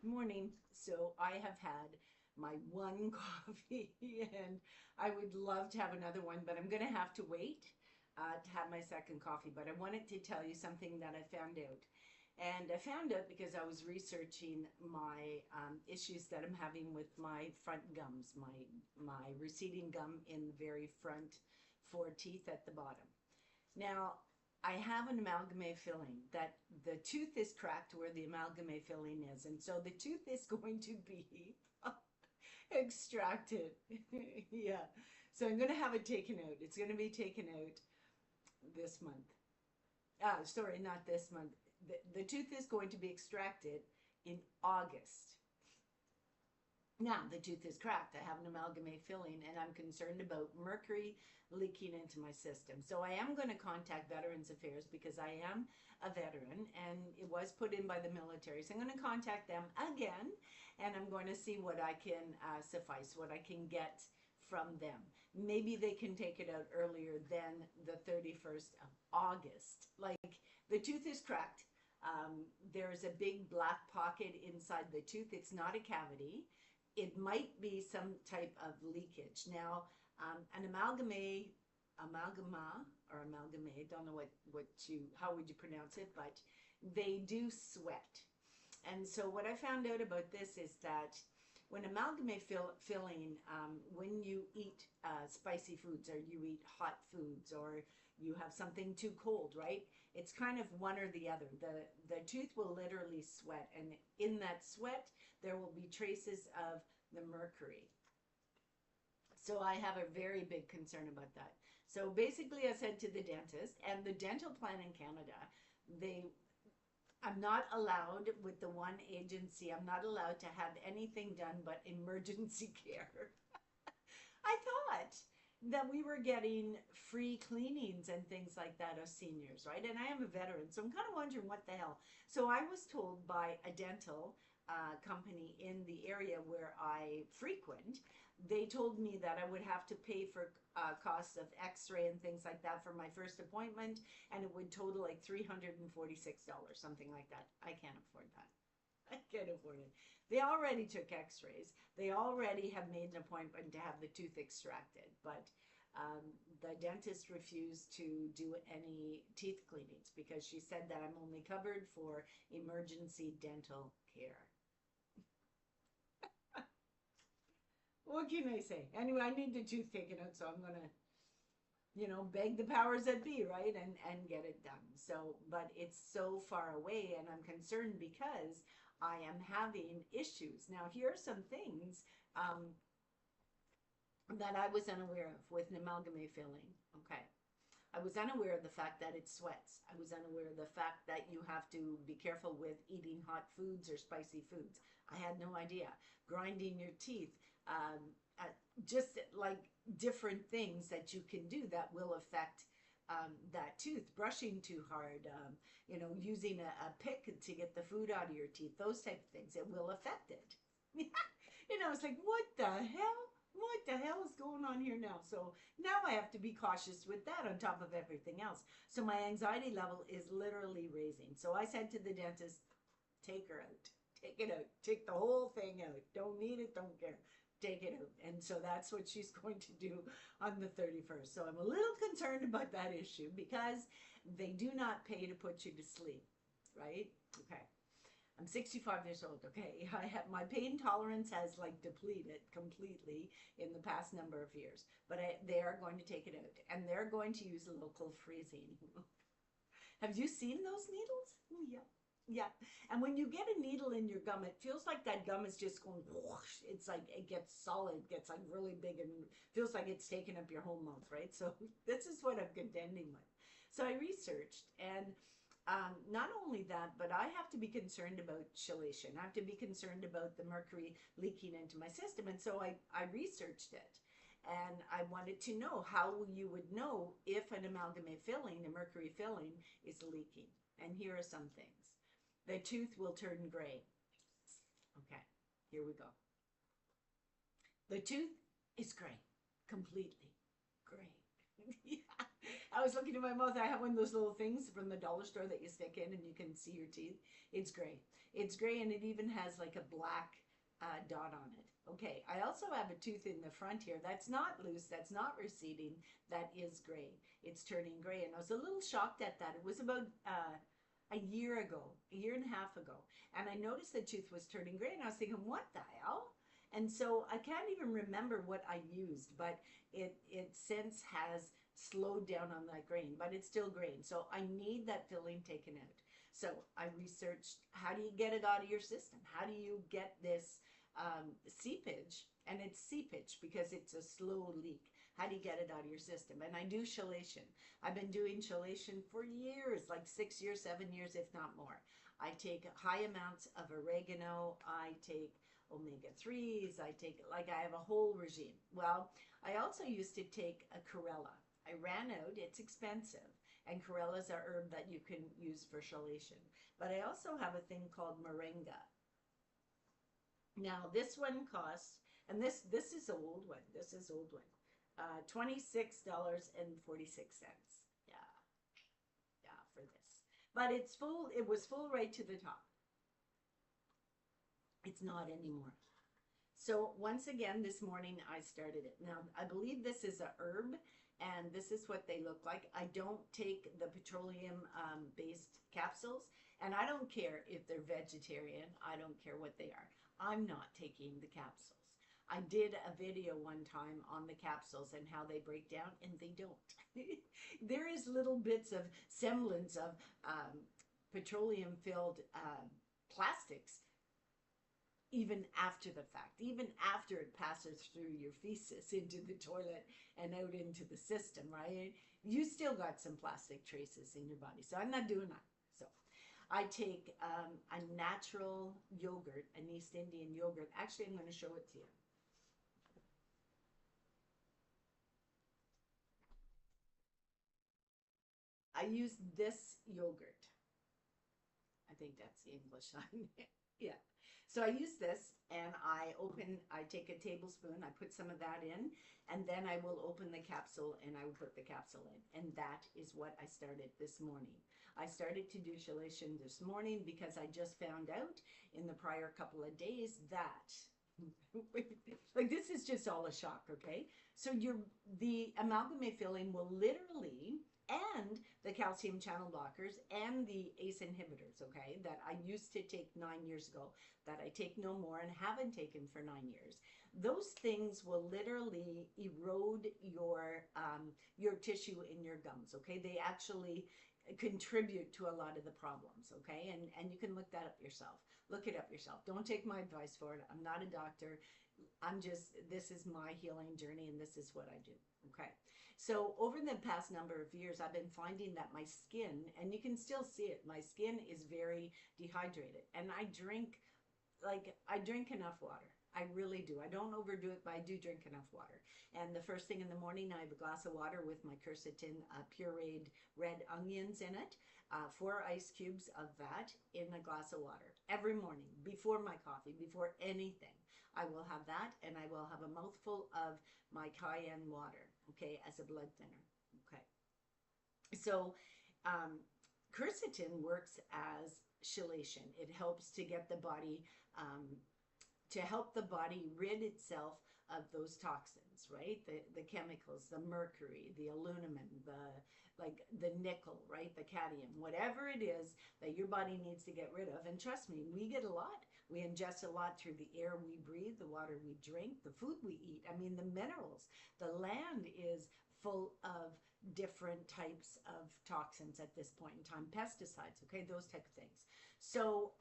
Morning. So I have had my one coffee and I would love to have another one, but I'm going to have to wait to have my second coffee. But I wanted to tell you something that I found out. And I found out because I was researching my issues that I'm having with my front gums, my receding gum in the very front four teeth at the bottom. Now, I have an amalgame filling that the tooth is cracked where the amalgame filling is. And so the tooth is going to be extracted. Yeah. So I'm going to have it taken out. It's going to be taken out this month. Sorry, not this month. The tooth is going to be extracted in August. Now, the tooth is cracked. I have an amalgamate filling, and I'm concerned about mercury leaking into my system. So I am going to contact Veterans Affairs because I am a veteran, and it was put in by the military. So I'm going to contact them again, and I'm going to see what I can suffice, what I can get from them. Maybe they can take it out earlier than the 31st of August. Like, the tooth is cracked. There's a big black pocket inside the tooth. It's not a cavity. It might be some type of leakage. Now, an amalgama or amalgame, don't know how would you pronounce it, but they do sweat. And so what I found out about this is that when amalgame filling, when you eat spicy foods or you eat hot foods or you have something too cold, right? It's kind of one or the other. The tooth will literally sweat, and in that sweat, there will be traces of the mercury. So I have a very big concern about that. So basically I said to the dentist, and the dental plan in Canada, I'm not allowed with the one agency, I'm not allowed to have anything done but emergency care. I thought that we were getting free cleanings and things like that of seniors, right? And I am a veteran, so I'm kind of wondering what the hell. So I was told by a dental company in the area where I frequent, they told me that I would have to pay for costs of x-ray and things like that for my first appointment, and it would total like $346, something like that. I can't afford that. I can't afford it. They already took x-rays. They already have made an appointment to have the tooth extracted, but the dentist refused to do any teeth cleanings because she said that I'm only covered for emergency dental care. What can I say? Anyway, I need the tooth taken out, so I'm gonna, beg the powers that be, right? And get it done. So, but it's so far away, and I'm concerned because I am having issues. Now, here are some things that I was unaware of with an amalgame filling. Okay. I was unaware of the fact that it sweats. I was unaware of the fact that you have to be careful with eating hot foods or spicy foods. I had no idea. Grinding your teeth, just like different things that you can do that will affect that tooth. Brushing too hard, using a pick to get the food out of your teeth, those type of things, it will affect it. It's like, what the hell? What the hell is going on here now? So now I have to be cautious with that on top of everything else. So my anxiety level is literally raising. So I said to the dentist, take her out. Take it out. Take the whole thing out. Don't need it. Don't care. Take it out. And so that's what she's going to do on the 31st. So I'm a little concerned about that issue because they do not pay to put you to sleep, right? Okay. I'm 65 years old, okay? My pain tolerance has like depleted completely in the past number of years, but they are going to take it out and they're going to use local freezing. Have you seen those needles? Oh, yeah. Yeah. And when you get a needle in your gum, it feels like that gum is just going whoosh. It's like it gets solid, gets like really big and feels like it's taking up your whole mouth, right? So this is what I'm contending with. So I researched and not only that, but I have to be concerned about chelation. I have to be concerned about the mercury leaking into my system. And so I researched it. And I wanted to know how you would know if an amalgame filling, a mercury filling, is leaking. And here are some things. The tooth will turn gray. Okay, here we go. The tooth is gray, completely gray. Yeah. I was looking at my mouth. I have one of those little things from the dollar store that you stick in and you can see your teeth. It's gray. It's gray, and it even has like a black dot on it. Okay, I also have a tooth in the front here that's not loose, that's not receding, that is gray. It's turning gray, and I was a little shocked at that. It was about a year ago, a year and a half ago, and I noticed the tooth was turning gray, and I was thinking, what the hell? And so I can't even remember what I used, but it since has slowed down on that grain, but it's still grain. So I need that filling taken out. So I researched, how do you get it out of your system? How do you get this seepage? And it's seepage because it's a slow leak. How do you get it out of your system? And I do chelation. I've been doing chelation for years, like 6 years, 7 years, if not more. I take high amounts of oregano. I take omega-3s. I take, like, I have a whole regime. Well, I also used to take a Corella. I ran out. It's expensive. And Corella's a herb that you can use for chelation. But I also have a thing called moringa. Now, this one costs, and this is an old one. This is old one. $26.46. Yeah, yeah, for this. But it's full. It was full right to the top. It's not anymore. So once again, this morning I started it. Now, I believe this is a herb, and this is what they look like. I don't take the petroleum based capsules, and I don't care if they're vegetarian. I don't care what they are. I'm not taking the capsules. I did a video one time on the capsules and how they break down, and they don't. There is little bits of semblance of petroleum filled plastics even after the fact, even after it passes through your feces into the toilet and out into the system, right? You still got some plastic traces in your body. So I'm not doing that. So I take a natural yogurt, an East Indian yogurt. Actually, I'm going to show it to you. I use this yogurt. I think that's the English line. Yeah. So I use this, and I take a tablespoon, I put some of that in, and then I will open the capsule and I will put the capsule in. And that is what I started this morning. I started to do chelation this morning because I just found out in the prior couple of days that like, this is just all a shock, okay? So the amalgamate filling will literally, and the calcium channel blockers and the ACE inhibitors, okay, that I used to take 9 years ago, that I take no more and haven't taken for 9 years. Those things will literally erode your tissue in your gums, okay? They actually contribute to a lot of the problems, okay? And you can look that up yourself. Look it up yourself. Don't take my advice for it. I'm not a doctor. This is my healing journey, and this is what I do, okay? So over the past number of years, I've been finding that my skin, and you can still see it, my skin is very dehydrated. And I drink enough water. I really do. I don't overdo it, but I do drink enough water. And the first thing in the morning, I have a glass of water with my quercetin pureed red onions in it. 4 ice cubes of that in a glass of water every morning before my coffee, before anything. I will have that, and I will have a mouthful of my cayenne water, okay, as a blood thinner, okay. So quercetin works as chelation. It helps to get the body, rid itself of those toxins, right? The chemicals, the mercury, the aluminum, the nickel, right? The cadmium, whatever it is that your body needs to get rid of. And trust me, we get a lot. We ingest a lot through the air we breathe, the water we drink, the food we eat. I mean, the minerals. The land is full of different types of toxins at this point in time. Pesticides, okay, those type of things. So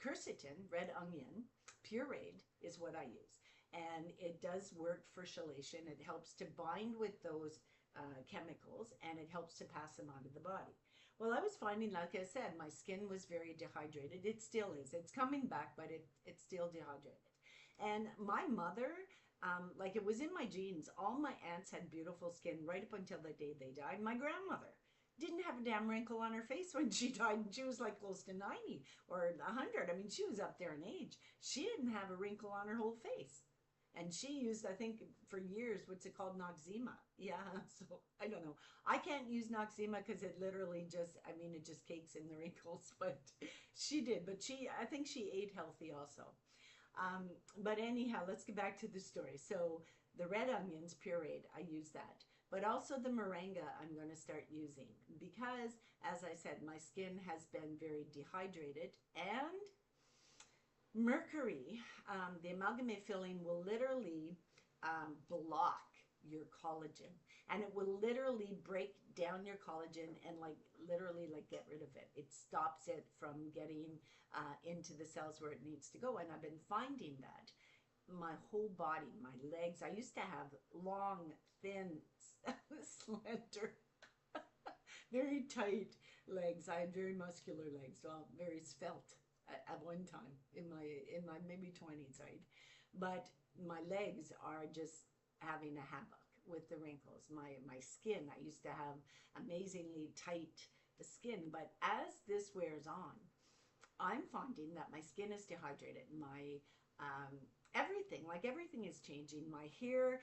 quercetin, red onion, pureed is what I use. And it does work for chelation. It helps to bind with those chemicals, and it helps to pass them on to the body. Well, I was finding, like I said, my skin was very dehydrated. It still is. It's coming back, but it's still dehydrated. And my mother, like, it was in my genes. All my aunts had beautiful skin right up until the day they died. My grandmother didn't have a damn wrinkle on her face when she died. She was like close to 90 or 100. I mean, she was up there in age. She didn't have a wrinkle on her whole face. And she used, I think, for years, what's it called, Noxzema. Yeah, so I don't know. I can't use Noxzema because it literally just, I mean, it just cakes in the wrinkles. But she did. But I think she ate healthy also. Um, but anyhow, let's get back to the story. So the red onions pureed, I use that. But also the moringa I'm going to start using because, as I said, my skin has been very dehydrated, and mercury, the amalgamate filling will literally block your collagen, and it will literally break down your collagen and like literally like get rid of it. It stops it from getting into the cells where it needs to go. And I've been finding that my whole body, my legs, I used to have long, thin, slender, very tight legs. I had very muscular legs, well, very svelte at one time in my maybe 20s, right? But my legs are just having a havoc with the wrinkles. My skin, I used to have amazingly tight skin, but as this wears on, I'm finding that my skin is dehydrated. My everything, like everything is changing. My hair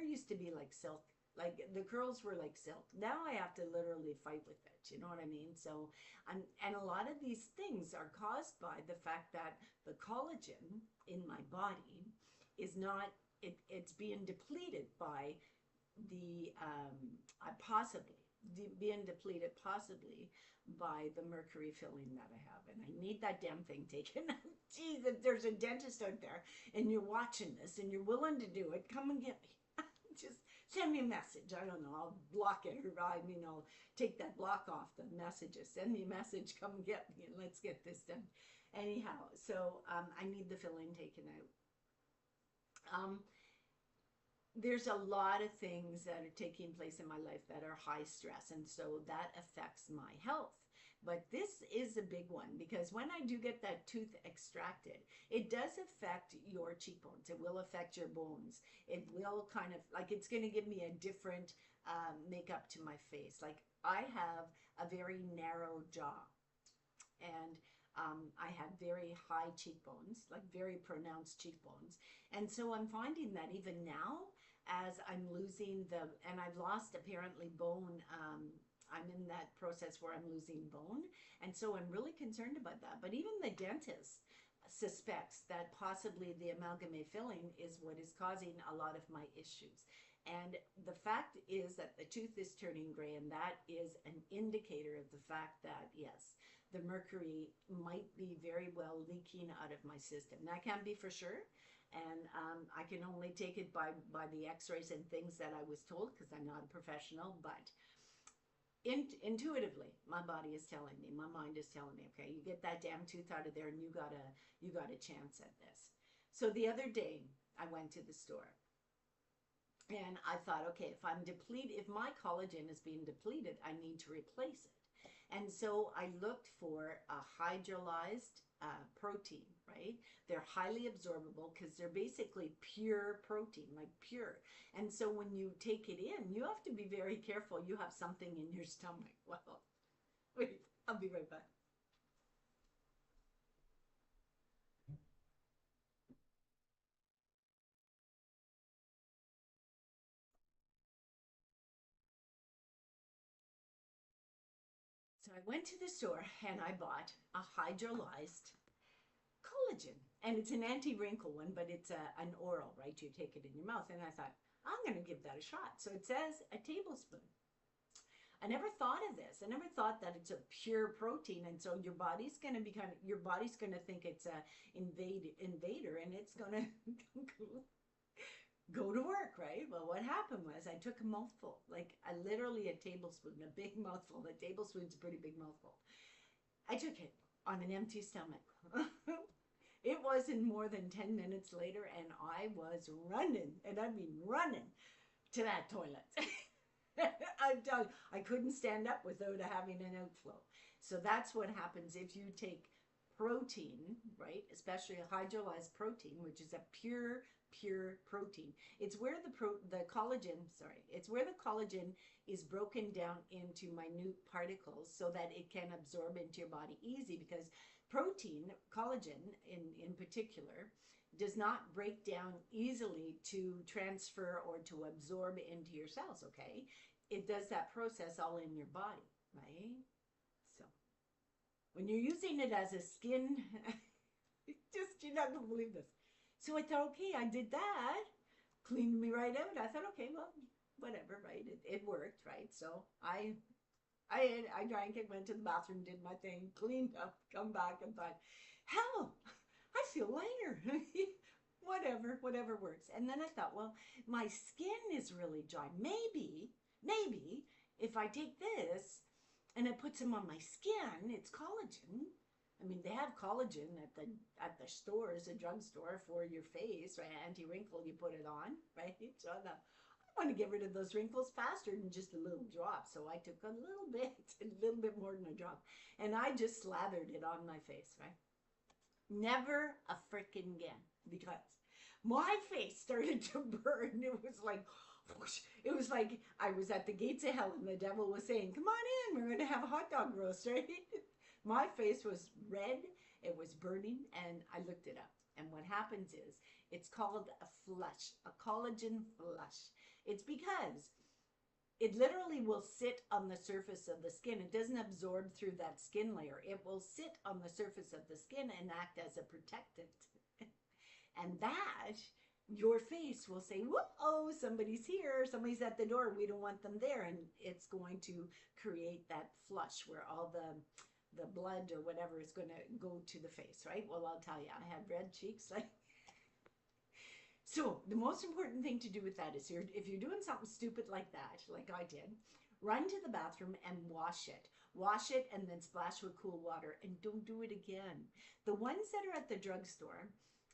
used to be like silk. Like the curls were like silk. Now I have to literally fight with it. You know what I mean? So and a lot of these things are caused by the fact that the collagen in my body is not, it's being depleted by the possibly being depleted possibly by the mercury filling that I have, and I need that damn thing taken out. Geez, if there's a dentist out there and you're watching this and you're willing to do it, come and get me. Just send me a message. I don't know. I'll block it, or I mean, I'll take that block off the messages. Send me a message. Come and get me, and let's get this done. Anyhow, so I need the filling taken out. There's a lot of things that are taking place in my life that are high stress, and so that affects my health. But this is a big one because when I do get that tooth extracted, it does affect your cheekbones. It will affect your bones. It will kind of like, it's going to give me a different makeup to my face. Like I have a very narrow jaw, and I have very high cheekbones, like very pronounced cheekbones. And so I'm finding that even now, as I'm losing and I've lost apparently bone, I'm in that process where I'm losing bone. And so I'm really concerned about that. But even the dentist suspects that possibly the amalgamate filling is what is causing a lot of my issues. And the fact is that the tooth is turning gray, and that is an indicator of the fact that, yes, the mercury might be very well leaking out of my system. Now, I can't be for sure, and I can only take it by the x-rays and things that I was told because I'm not a professional, but intuitively, my body is telling me, my mind is telling me, okay, you get that damn tooth out of there and you got a chance at this. So the other day, I went to the store. And I thought, okay, if my collagen is being depleted, I need to replace it. And so I looked for a hydrolyzed protein, right? They're highly absorbable because they're basically pure protein, like pure. And so when you take it in, you have to be very careful. You have something in your stomach. Well, wait, I'll be right back. So I went to the store and I bought a hydrolyzed collagen. And it's an anti-wrinkle one, but it's an oral, right? You take it in your mouth. And I thought, I'm going to give that a shot. So it says a tablespoon. I never thought of this. I never thought that it's a pure protein, and so your body's going to think it's a invader, and it's going to go to work, right? Well, what happened was I took a mouthful, like literally a tablespoon, a big mouthful. A tablespoon's a pretty big mouthful. I took it on an empty stomach. It wasn't more than 10 minutes later, and I was running, and I mean running, to that toilet. I'm telling you, I couldn't stand up without having an outflow. So that's what happens if you take protein, right? Especially a hydrolyzed protein, which is a pure protein. It's where the collagen, sorry, it's where the collagen is broken down into minute particles so that it can absorb into your body easy, because protein, collagen in particular, does not break down easily to transfer or to absorb into your cells, okay? It does that process all in your body, right? So when you're using it as a skin, just, you're not gonna believe this. So I thought, okay, I did that, cleaned me right out. I thought, okay, well, whatever, right? It worked, right? So I drank it, went to the bathroom, did my thing, cleaned up, come back, and thought, hell, I feel lighter. whatever works. And then I thought, well, my skin is really dry. Maybe if I take this and I put some on my skin, it's collagen. I mean, they have collagen at the stores, a drugstore for your face, right? Anti-wrinkle, you put it on, right? So I thought, I want to get rid of those wrinkles faster than just a little drop. So I took a little bit more than a drop, and I just slathered it on my face, right? Never a frickin' again, because my face started to burn. It was like, whoosh. It was like I was at the gates of hell and the devil was saying, come on in, we're going to have a hot dog roast, right? My face was red, it was burning, and I looked it up. And what happens is, it's called a flush, a collagen flush. It's because it literally will sit on the surface of the skin. It doesn't absorb through that skin layer. It will sit on the surface of the skin and act as a protectant. And that, your face will say, whoa, somebody's here, somebody's at the door, we don't want them there. And it's going to create that flush where all the blood or whatever is going to go to the face, right? Well, I'll tell you, I had red cheeks. Like, so the most important thing to do with that is, if you're doing something stupid like that, like I did, run to the bathroom and wash it. Wash it and then splash with cool water, and don't do it again. The ones that are at the drugstore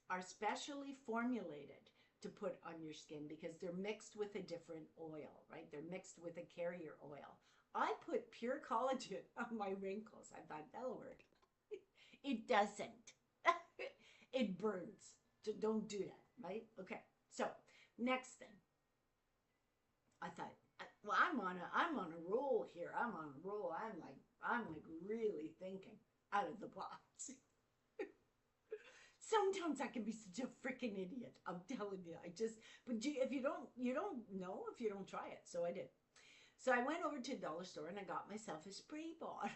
are specially formulated to put on your skin because they're mixed with a different oil, right? They're mixed with a carrier oil. I put pure collagen on my wrinkles. I thought that'll work. It doesn't. It burns. So don't do that, right? Okay. So next thing, I thought, well, I'm on a roll here. I'm on a roll. I'm like really thinking out of the box. Sometimes I can be such a freaking idiot. I'm telling you. But if you don't know if you don't try it. So I did. So I went over to the dollar store and I got myself a spray bottle.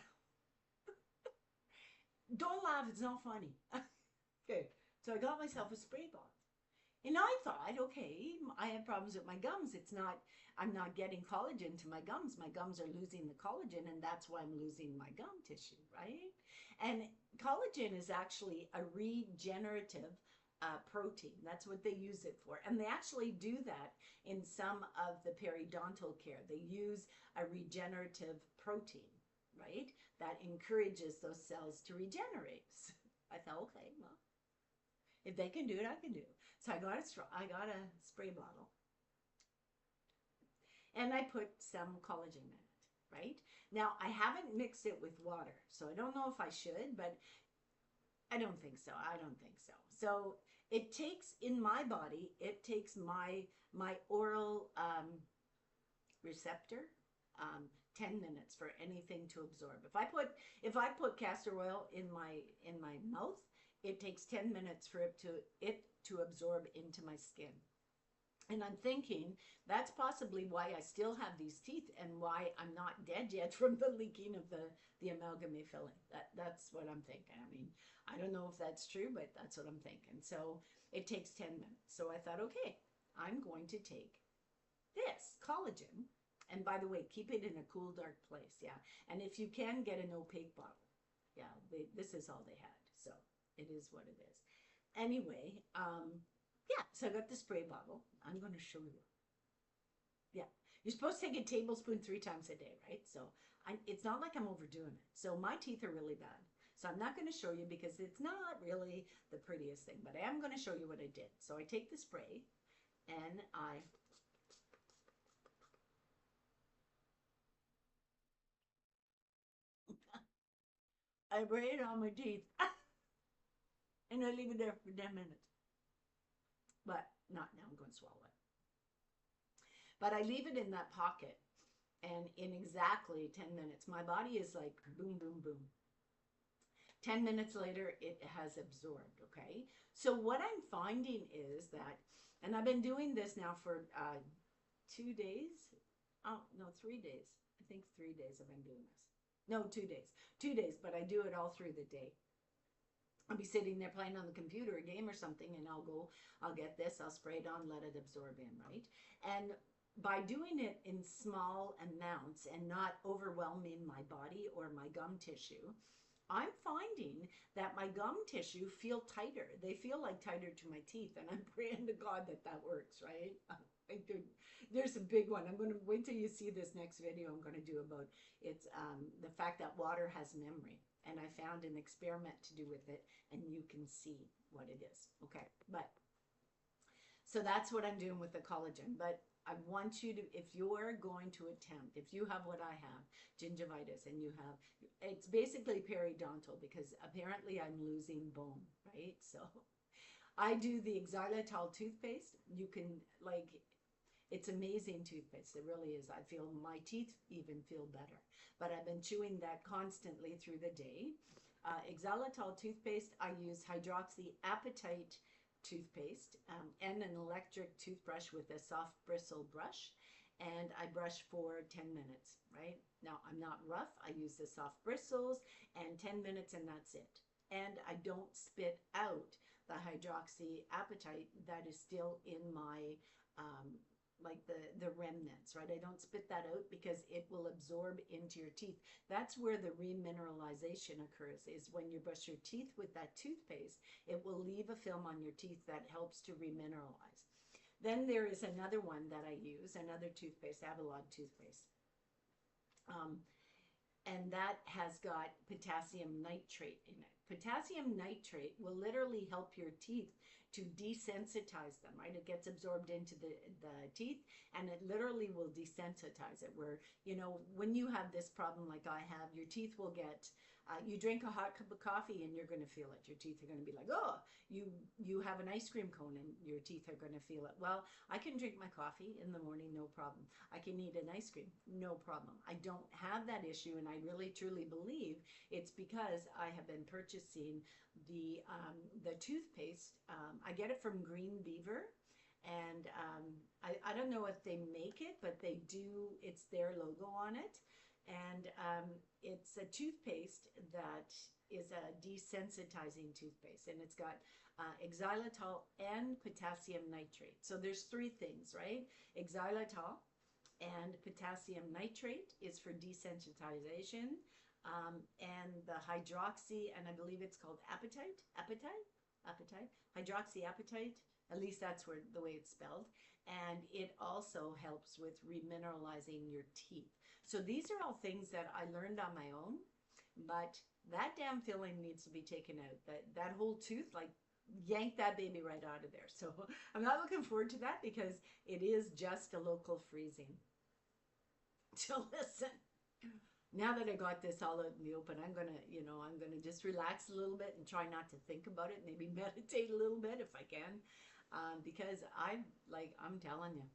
Don't laugh, it's not funny. Okay, so I got myself a spray bottle. And I thought, okay, I have problems with my gums. I'm not getting collagen to my gums. My gums are losing the collagen, and that's why I'm losing my gum tissue, right? And collagen is actually a regenerative protein. That's what they use it for. And they actually do that in some of the periodontal care. They use a regenerative protein, right? That encourages those cells to regenerate. So I thought, okay, well, if they can do it, I can do it. So I got a spray bottle, and I put some collagen in it, right? Now, I haven't mixed it with water, so I don't know if I should, but I don't think so. I don't think so. So it takes, in my body, it takes my oral receptor 10 minutes for anything to absorb. If I put castor oil in my mouth, it takes 10 minutes for it to absorb into my skin. And I'm thinking that's possibly why I still have these teeth and why I'm not dead yet from the leaking of the amalgam filling. That's what I'm thinking. I mean, I don't know if that's true, but that's what I'm thinking. So it takes 10 minutes. So I thought, okay, I'm going to take this collagen. And by the way, keep it in a cool, dark place. Yeah. And if you can, get an opaque bottle. Yeah, this is all they had. So it is what it is. Anyway, yeah, so I got the spray bottle. I'm going to show you. Yeah, you're supposed to take a tablespoon 3 times a day, right? So it's not like I'm overdoing it. So my teeth are really bad. So I'm not going to show you because it's not really the prettiest thing, but I am going to show you what I did. So I take the spray and I spray it on my teeth and I leave it there for 10 minutes. But not now, I'm going to swallow it. But I leave it in that pocket, and in exactly 10 minutes, my body is like boom, boom, boom. 10 minutes later, it has absorbed, okay? So what I'm finding is that, and I've been doing this now for 2 days. Oh, no, 3 days. I think 3 days I've been doing this. No, 2 days. 2 days, but I do it all through the day. I'll be sitting there playing on the computer, a game or something, and I'll get this, I'll spray it on, let it absorb in, right? And by doing it in small amounts and not overwhelming my body or my gum tissue, I'm finding that my gum tissue feel tighter. They feel like tighter to my teeth, and I'm praying to God that that works, right? There's a big one. I'm going to wait till you see this next video I'm going to do about it's the fact that water has memory. And I found an experiment to do with it, and you can see what it is. Okay, but so that's what I'm doing with the collagen. But I want you to, if you're going to attempt, if you have what I have, gingivitis, and you have, it's basically periodontal because apparently I'm losing bone, right? So I do the xylitol toothpaste. You can, like, it's amazing toothpaste. It really is. I feel my teeth even feel better. But I've been chewing that constantly through the day. Xylitol toothpaste, I use hydroxyapatite toothpaste and an electric toothbrush with a soft bristle brush. And I brush for 10 minutes, right? Now, I'm not rough. I use the soft bristles and 10 minutes and that's it. And I don't spit out the hydroxyapatite that is still in my like the remnants, right? I don't spit that out because it will absorb into your teeth. That's where the remineralization occurs, is when you brush your teeth with that toothpaste, it will leave a film on your teeth that helps to remineralize. Then there is another one that I use, another toothpaste, Avalon toothpaste. And that has got potassium nitrate in it. Potassium nitrate will literally help your teeth to desensitize them, right? It gets absorbed into the teeth and it literally will desensitize it, where, you know, when you have this problem like I have, your teeth will get, you drink a hot cup of coffee and you're going to feel it. Your teeth are going to be like, oh, you have an ice cream cone and your teeth are going to feel it. Well, I can drink my coffee in the morning, no problem. I can eat an ice cream, no problem. I don't have that issue, and I really truly believe it's because I have been purchasing the toothpaste. I get it from Green Beaver, and I don't know if they make it, but they do. It's their logo on it, and it's a toothpaste that is a desensitizing toothpaste, and it's got xylitol and potassium nitrate. So there's three things, right? Xylitol and potassium nitrate is for desensitization, and the hydroxy, and I believe it's called hydroxyapatite, at least that's where the way it's spelled, and it also helps with remineralizing your teeth. So these are all things that I learned on my own, but that damn filling needs to be taken out. That whole tooth, like, yank that baby right out of there. So I'm not looking forward to that because it is just a local freezing. So listen, now that I got this all out in the open, I'm gonna, I'm gonna just relax a little bit and try not to think about it. Maybe meditate a little bit if I can, because I'm telling you,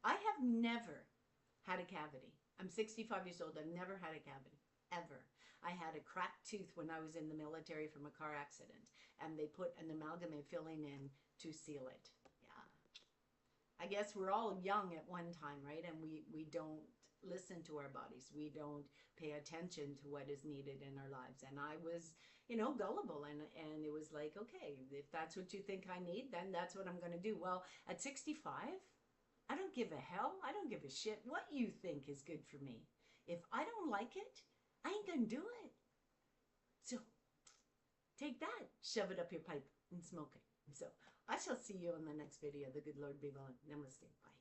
I have never had a cavity. I'm 65 years old. I've never had a cavity, ever. I had a cracked tooth when I was in the military from a car accident, and they put an amalgam filling in to seal it. Yeah. I guess we're all young at one time, right? And we don't listen to our bodies. We don't pay attention to what is needed in our lives. And I was, gullible, and it was like, okay, if that's what you think I need, then that's what I'm going to do. Well, at 65, I don't give a hell. I don't give a shit what you think is good for me. If I don't like it, I ain't gonna do it. So take that, shove it up your pipe and smoke it. So I shall see you in the next video. The good Lord be willing. Namaste. Bye.